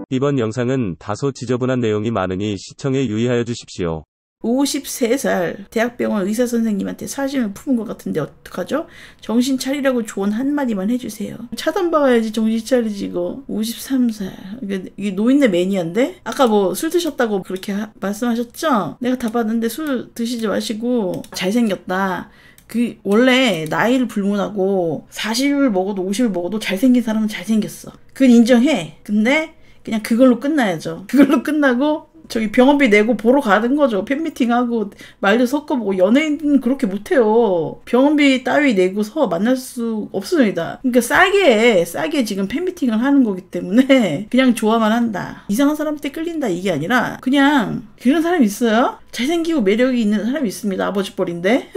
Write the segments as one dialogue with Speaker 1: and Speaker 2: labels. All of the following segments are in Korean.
Speaker 1: 이번 영상은 다소 지저분한 내용이 많으니 시청에 유의하여 주십시오.
Speaker 2: 53살 대학병원 의사선생님한테 사심을 품은 것 같은데 어떡하죠? 정신 차리라고 조언 한마디만 해주세요. 차단박아야지 정신 차리지 이거. 53살 이게 노인네 매니아인데? 아까 뭐 술 드셨다고 그렇게 말씀하셨죠? 내가 다 봤는데 술 드시지 마시고 잘생겼다. 원래 나이를 불문하고 40을 먹어도 50을 먹어도 잘생긴 사람은 잘생겼어. 그건 인정해. 근데 그냥 그걸로 끝나야죠. 그걸로 끝나고 저기 병원비 내고 보러 가는 거죠. 팬미팅하고 말도 섞어보고. 연예인은 그렇게 못해요. 병원비 따위 내고서 만날 수 없습니다. 그러니까 싸게 지금 팬미팅을 하는 거기 때문에 그냥 좋아만 한다. 이상한 사람한테 끌린다 이게 아니라 그냥 그런 사람이 있어요. 잘생기고 매력이 있는 사람이 있습니다. 아버지 뻘인데.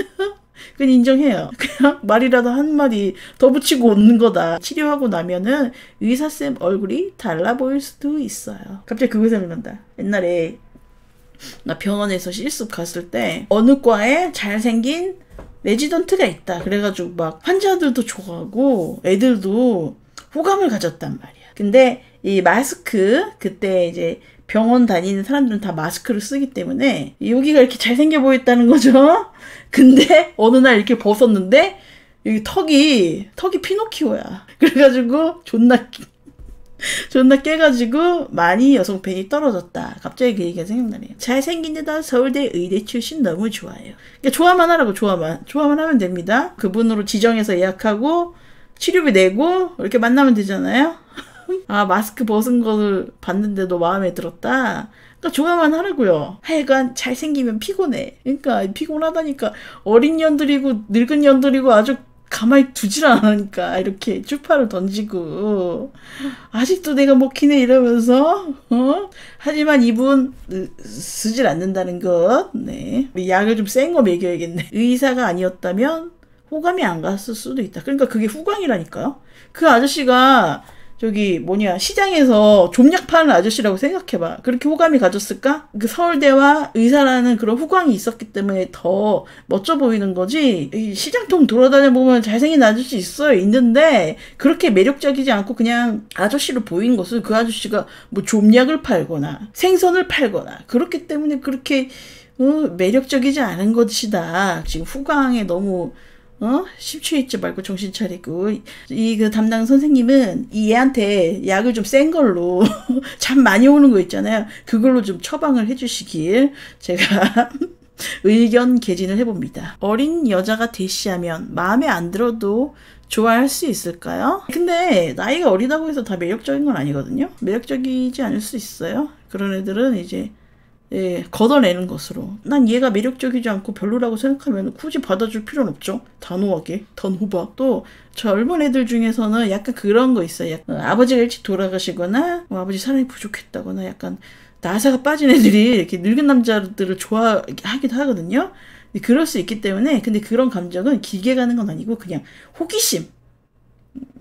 Speaker 2: 그건 인정해요. 그냥 말이라도 한마디 더 붙이고 오는 거다. 치료하고 나면은 의사쌤 얼굴이 달라 보일 수도 있어요. 갑자기 그거 생각난다. 옛날에 나 병원에서 실습 갔을 때 어느 과에 잘생긴 레지던트가 있다. 그래가지고 막 환자들도 좋아하고 애들도 호감을 가졌단 말이야. 근데 이 마스크 그때 이제 병원 다니는 사람들은 다 마스크를 쓰기 때문에 여기가 이렇게 잘생겨 보였다는 거죠. 근데 어느 날 이렇게 벗었는데 여기 턱이 피노키오야. 그래가지고 존나 깨가지고 많이 여성 팬이 떨어졌다. 갑자기 그 얘기가 생각나네요. 잘생긴 데다 서울대 의대 출신 너무 좋아요. 그러니까 좋아만 하라고. 좋아만 하면 됩니다. 그분으로 지정해서 예약하고 치료비 내고 이렇게 만나면 되잖아요. 아, 마스크 벗은 거를 봤는데도 마음에 들었다. 그러니까 좋아만 하라고요. 하여간 잘생기면 피곤해. 그러니까 피곤하다니까. 어린 년들이고 늙은 년들이고 아주 가만히 두질 않으니까 이렇게 추파를 던지고 아직도 내가 먹히네 이러면서 하지만 이분 쓰질 않는다는 것. 네. 약을 좀 센 거 먹여야겠네. 의사가 아니었다면 호감이 안 갔을 수도 있다. 그러니까 그게 후광이라니까요. 그 아저씨가 저기 시장에서 좀약 파는 아저씨라고 생각해봐. 그렇게 호감이 가졌을까? 그 서울대와 의사라는 그런 후광이 있었기 때문에 더 멋져 보이는 거지. 이 시장통 돌아다녀 보면 잘생긴 아저씨 있어요. 있는데 그렇게 매력적이지 않고 그냥 아저씨로 보인 것은 그 아저씨가 뭐 좀약을 팔거나 생선을 팔거나 그렇기 때문에 그렇게 매력적이지 않은 것이다. 지금 후광에 너무 심취했지 말고 정신 차리고. 그 담당 선생님은 이 애한테 약을 좀 센 걸로 잠 많이 오는 거 있잖아요. 그걸로 좀 처방을 해주시길 제가 의견 개진을 해봅니다. 어린 여자가 대시하면 마음에 안 들어도 좋아할 수 있을까요? 근데 나이가 어리다고 해서 다 매력적인 건 아니거든요. 매력적이지 않을 수 있어요. 그런 애들은 이제 걷어내는 것으로. 난 얘가 매력적이지 않고 별로라고 생각하면 굳이 받아줄 필요는 없죠. 단호하게, 단호박. 또 젊은 애들 중에서는 약간 그런 거 있어요. 아버지가 일찍 돌아가시거나 아버지 사랑이 부족했다거나 약간 나사가 빠진 애들이 이렇게 늙은 남자들을 좋아하기도 하거든요. 그럴 수 있기 때문에. 근데 그런 감정은 길게 가는 건 아니고 그냥 호기심,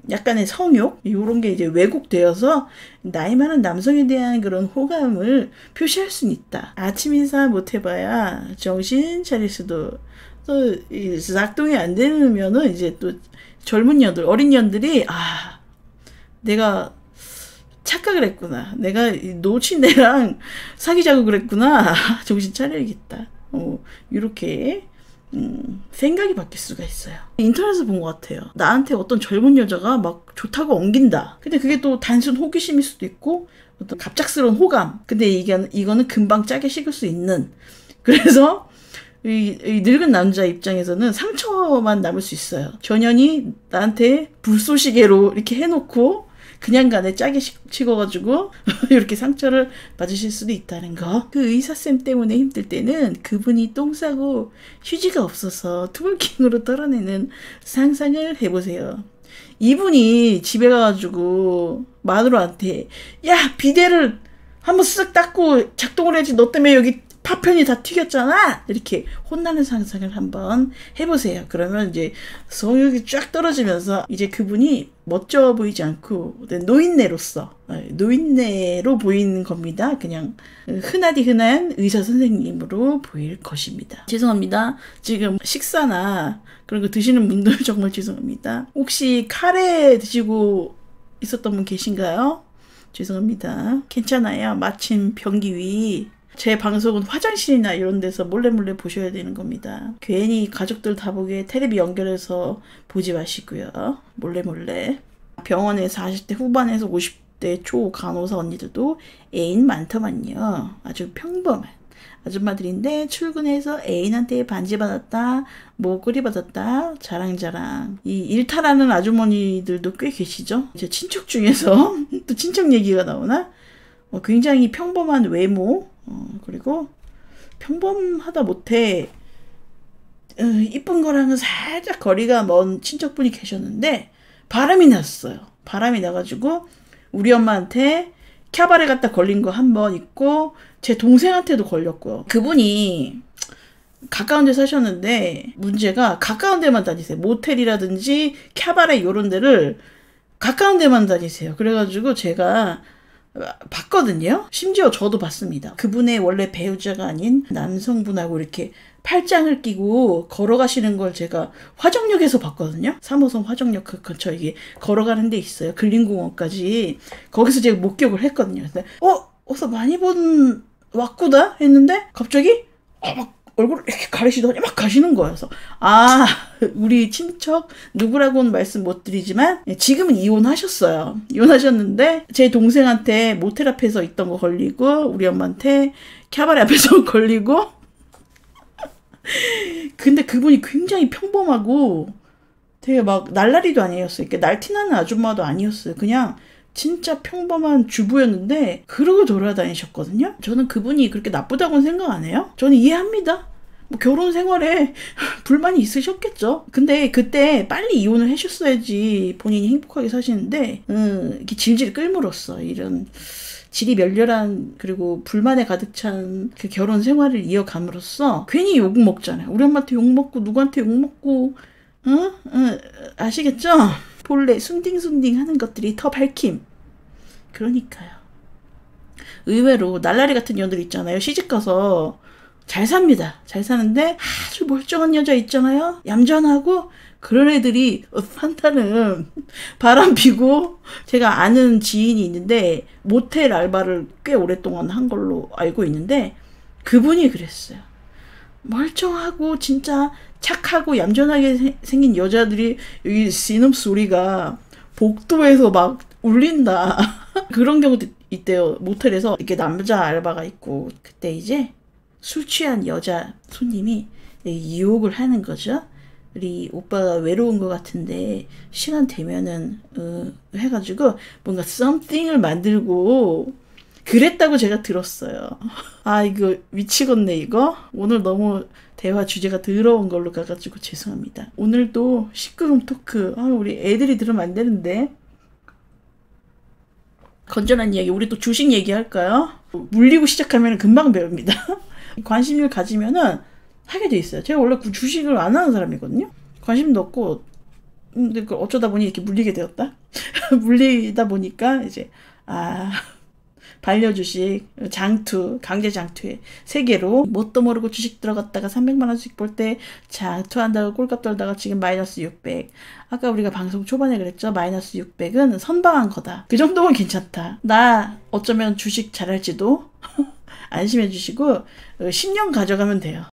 Speaker 2: 약간의 성욕 이런 게 이제 왜곡되어서 나이 많은 남성에 대한 그런 호감을 표시할 수는 있다. 아침 인사 못 해봐야 정신 차릴 수도. 또 작동이 안 되면은 이제 또 젊은 년들, 어린 년들이 내가 착각을 했구나. 내가 놓친 애랑 사귀자고 그랬구나. 정신 차려야겠다. 이렇게 생각이 바뀔 수가 있어요. 인터넷에서 본 것 같아요. 나한테 어떤 젊은 여자가 막 좋다고 엉긴다. 근데 그게 또 단순 호기심일 수도 있고 어떤 갑작스러운 호감. 근데 이거는 금방 짜게 식을 수 있는. 그래서 이 늙은 남자 입장에서는 상처만 남을 수 있어요. 전현이 나한테 불쏘시개로 이렇게 해놓고 그냥 간에 짜게 식어가지고 이렇게 상처를 받으실 수도 있다는 거. 그 의사쌤 때문에 힘들 때는 그분이 똥 싸고 휴지가 없어서 트월킹으로 털어내는 상상을 해보세요. 이분이 집에 가가지고 마누라한테 야 비데를 한번 쓱 닦고 작동을 해야지 너 때문에 여기 파편이 다 튀겼잖아. 이렇게 혼나는 상상을 한번 해보세요. 그러면 이제 성욕이 쫙 떨어지면서 이제 그분이 멋져 보이지 않고 노인네로 보이는 겁니다. 그냥 흔하디 흔한 의사 선생님으로 보일 것입니다. 죄송합니다. 지금 식사나 그런 거 드시는 분들 정말 죄송합니다. 혹시 카레 드시고 있었던 분 계신가요? 죄송합니다. 괜찮아요. 마침 변기위. 제 방송은 화장실이나 이런 데서 몰래 보셔야 되는 겁니다. 괜히 가족들 다 보게 텔레비 연결해서 보지 마시고요. 몰래. 병원에 40대 후반에서 50대 초 간호사 언니들도 애인 많더만요. 아주 평범한 아줌마들인데 출근해서 애인한테 반지 받았다, 목걸이 받았다, 자랑자랑. 이 일탈하는 아주머니들도 꽤 계시죠. 이제 친척 중에서 또 친척 얘기가 나오나? 굉장히 평범한 외모, 그리고 평범하다 못해 이쁜 거랑은 살짝 거리가 먼 친척분이 계셨는데 바람이 났어요. 바람이 나가지고 우리 엄마한테 캬바레 갔다 걸린 거 한 번 있고 제 동생한테도 걸렸고요. 그분이 가까운 데 사셨는데 문제가 가까운 데만 다니세요. 모텔이라든지 캬바레 이런 데를 가까운 데만 다니세요. 그래가지고 제가 봤거든요. 심지어 저도 봤습니다. 그분의 원래 배우자가 아닌 남성분하고 이렇게 팔짱을 끼고 걸어가시는 걸 제가 화정역에서 봤거든요. 3호선 화정역 그 근처에 이게 걸어가는 데 있어요. 근린공원까지. 거기서 제가 목격을 했거든요. 그래서 어디서 많이 본 왔구나 했는데 갑자기 막 얼굴을 이렇게 가리시더니 막 가시는 거여서 우리 친척 누구라고는 말씀 못 드리지만 지금은 이혼하셨어요. 이혼하셨는데 제 동생한테 모텔 앞에서 있던 거 걸리고 우리 엄마한테 캬바레 앞에서 걸리고 근데 그분이 굉장히 평범하고 되게 막 날라리도 아니었어요. 이렇게 날티나는 아줌마도 아니었어요. 그냥 진짜 평범한 주부였는데 그러고 돌아다니셨거든요. 저는 그분이 그렇게 나쁘다고는 생각 안 해요. 저는 이해합니다. 뭐 결혼 생활에 불만이 있으셨겠죠. 근데 그때 빨리 이혼을 하셨어야지 본인이 행복하게 사시는데 이렇게 질질 끌물었어. 이런 질이 멸렬한 그리고 불만에 가득 찬 그 결혼 생활을 이어감으로써 괜히 욕 먹잖아요. 우리 엄마한테 욕 먹고 누구한테 욕 먹고 아시겠죠? 본래 순딩순딩 하는 것들이 더 밝힘. 그러니까요. 의외로 날라리 같은 년들 있잖아요. 시집가서 잘 삽니다. 잘 사는데 아주 멀쩡한 여자 있잖아요. 얌전하고 그런 애들이 한타는 바람 피고 제가 아는 지인이 있는데 모텔 알바를 꽤 오랫동안 한 걸로 알고 있는데 그분이 그랬어요. 멀쩡하고 진짜 착하고 얌전하게 생긴 여자들이 여기 신음소리가 복도에서 막 울린다. 그런 경우도 있대요. 모텔에서 이렇게 남자 알바가 있고 그때 이제 술 취한 여자 손님이 유혹을 하는 거죠. 우리 오빠가 외로운 것 같은데 시간 되면은 해가지고 뭔가 something을 만들고 그랬다고 제가 들었어요. 이거 미치겠네 이거. 오늘 너무 대화 주제가 더러운 걸로 가가지고 죄송합니다. 오늘도 시끄러운 토크. 우리 애들이 들으면 안 되는데. 건전한 이야기. 우리 또 주식 얘기할까요? 물리고 시작하면 금방 배웁니다. 관심을 가지면은 하게 돼 있어요. 제가 원래 주식을 안 하는 사람이거든요. 관심도 없고 근데 어쩌다 보니 이렇게 물리게 되었다. 물리다 보니까 이제 반려주식, 장투, 강제 장투의 세계로 뭣도 모르고 주식 들어갔다가 300만 원씩 볼 때 장투한다고 꼴값 떨다가 지금 마이너스 600. 아까 우리가 방송 초반에 그랬죠. 마이너스 600은 선방한 거다. 그 정도면 괜찮다. 나 어쩌면 주식 잘할지도 안심해 주시고 10년 가져가면 돼요.